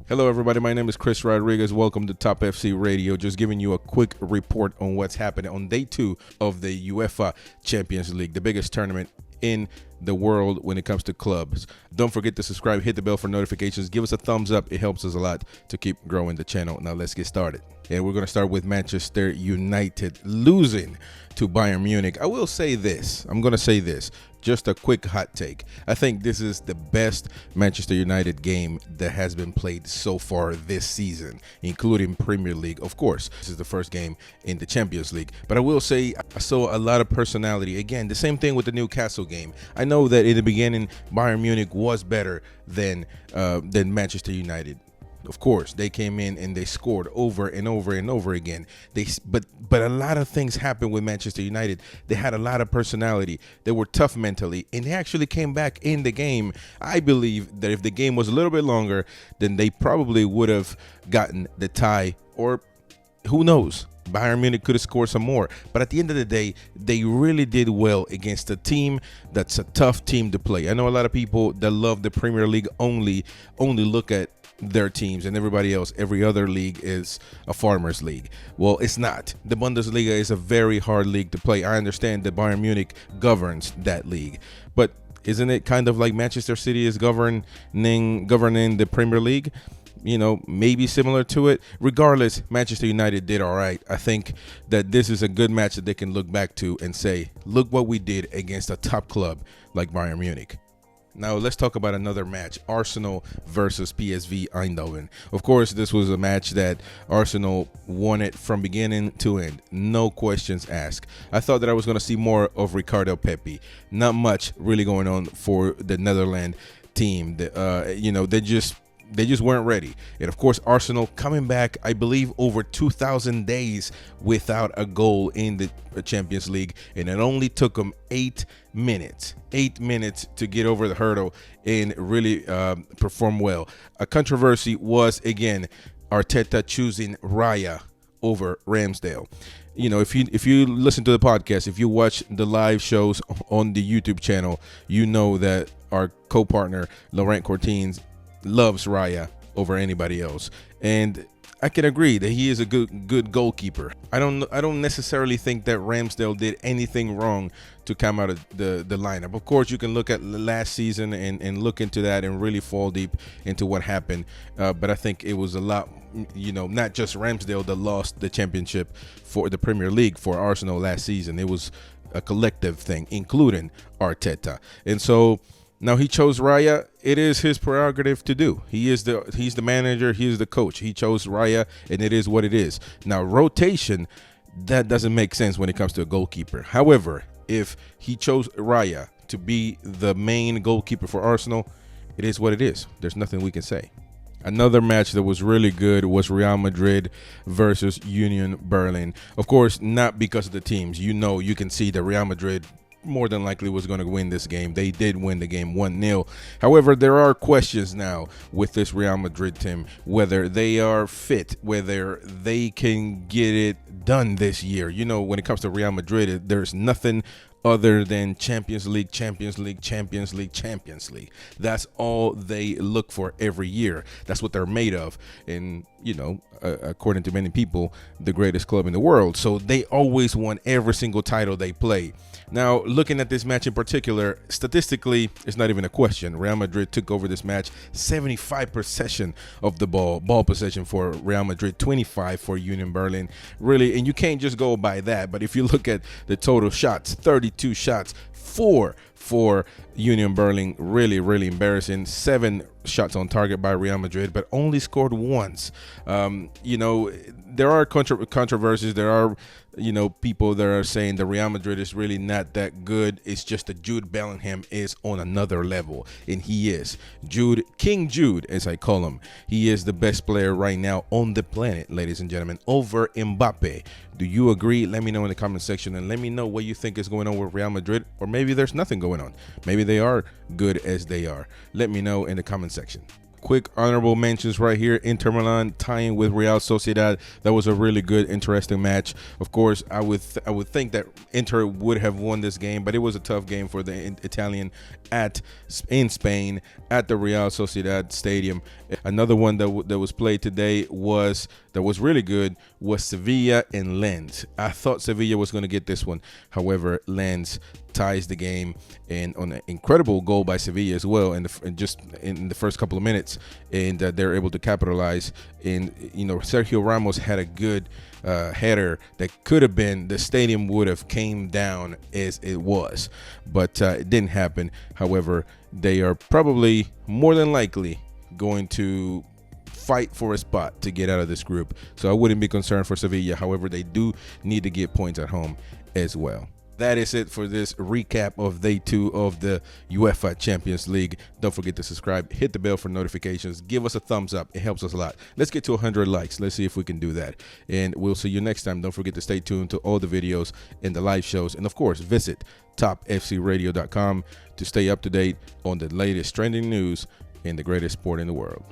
Hello, everybody. My name is Chris Rodriguez. Welcome to Top FC Radio. Just giving you a quick report on what's happening on day 2 of the UEFA CHAMPIONS LEAGUE, the biggest tournament in the world when it comes to clubs. Don't forget to subscribe, hit the bell for notifications, give us a thumbs up. It helps us a lot to keep growing the channel. Now let's get started. And we're going to start with Manchester United losing to Bayern Munich. I will say this. I'm going to say this. Just a quick hot take. I think this is the best Manchester United game that has been played so far this season, including Premier League. Of course, this is the first game in the Champions League. But I will say I saw a lot of personality. Again, the same thing with the Newcastle game. I know that in the beginning, Bayern Munich was better than Manchester United. Of course, they came in and they scored over and over and over again. But a lot of things happened with Manchester United. They had a lot of personality. They were tough mentally, and they actually came back in the game. I believe that if the game was a little bit longer, then they probably would have gotten the tie, or who knows? Bayern Munich could have scored some more. But at the end of the day, they really did well against a team that's a tough team to play. I know a lot of people that love the Premier League only look at their teams, and everybody else, every other league is a farmers league. Well, it's not. The Bundesliga is a very hard league to play. I understand that Bayern Munich governs that league, but isn't it kind of like Manchester City is governing the Premier League? You know, maybe similar to it. Regardless, Manchester United did all right. I think that this is a good match that they can look back to and say, look what we did against a top club like Bayern Munich. Now let's talk about another match, Arsenal versus PSV Eindhoven. Of course, this was a match that Arsenal won it from beginning to end. No questions asked. I thought that I was going to see more of Ricardo Pepi. Not much really going on for the Netherlands team. They just weren't ready. And of course, Arsenal coming back, I believe, over 2,000 days without a goal in the Champions League. And it only took them 8 minutes to get over the hurdle and really perform well. A controversy was, again, Arteta choosing Raya over Ramsdale. You know, if you listen to the podcast, if you watch the live shows on the YouTube channel, you know that our co-partner, Laurent Cortines, loves Raya over anybody else, and I can agree that he is a good goalkeeper. I don't necessarily think that Ramsdale did anything wrong to come out of the lineup. Of course, you can look at last season and look into that and really fall deep into what happened, but I think it was a lot, not just Ramsdale that lost the championship for the Premier League for Arsenal last season. It was a collective thing, including Arteta. And so now he chose Raya. It is his prerogative to do. He's the manager. He is the coach. He chose Raya, and it is what it is. Now, rotation, that doesn't make sense when it comes to a goalkeeper. However, if he chose Raya to be the main goalkeeper for Arsenal, it is what it is. There's nothing we can say. Another match that was really good was Real Madrid versus Union Berlin. Of course, not because of the teams. You can see that Real Madrid more than likely was going to win this game. They did win the game 1-0. However, there are questions now with this Real Madrid team, whether they are fit, whether they can get it done this year. When it comes to Real Madrid, there's nothing other than Champions League, Champions League, Champions League, Champions League. That's all they look for every year. That's what they're made of. And, according to many people, the greatest club in the world. So they always won every single title they play. Now, looking at this match in particular, statistically, it's not even a question. Real Madrid took over this match, 75% possession of the ball possession for Real Madrid, 25 for Union Berlin. Really, and you can't just go by that. But if you look at the total shots, 32 shots, 4 for Union Berlin. Really, really embarrassing. 7 shots on target by Real Madrid, but only scored once. There are controversies. There are, people that are saying that Real Madrid is really not that good. It's just that Jude Bellingham is on another level, and he is. King Jude, as I call him. He is the best player right now on the planet, ladies and gentlemen, over Mbappe. Do you agree? Let me know in the comment section, and let me know what you think is going on with Real Madrid, or maybe there's nothing going on. Maybe they are good as they are. Let me know in the comment section. quick honorable mentions right here. Inter Milan tying with Real Sociedad. That was a really good, interesting match. Of course, I would think that Inter would have won this game, but it was a tough game for the Italian in Spain at the Real Sociedad Stadium. Another one that was played today that was really good was Sevilla and Lens. I thought Sevilla was going to get this one. However, Lens ties the game, and on an incredible goal by Sevilla as well, and just in the first couple of minutes, and they're able to capitalize. And Sergio Ramos had a good header that could have been, the stadium would have came down as it was, but it didn't happen. However, they are probably more than likely going to fight for a spot to get out of this group, so I wouldn't be concerned for Sevilla. However, they do need to get points at home as well. That is it for this recap of day 2 of the UEFA Champions League. Don't forget to subscribe, hit the bell for notifications, give us a thumbs up. It helps us a lot. Let's get to 100 likes. Let's see if we can do that. And we'll see you next time. Don't forget to stay tuned to all the videos and the live shows. And of course, visit topfcradio.com to stay up to date on the latest trending news in the greatest sport in the world.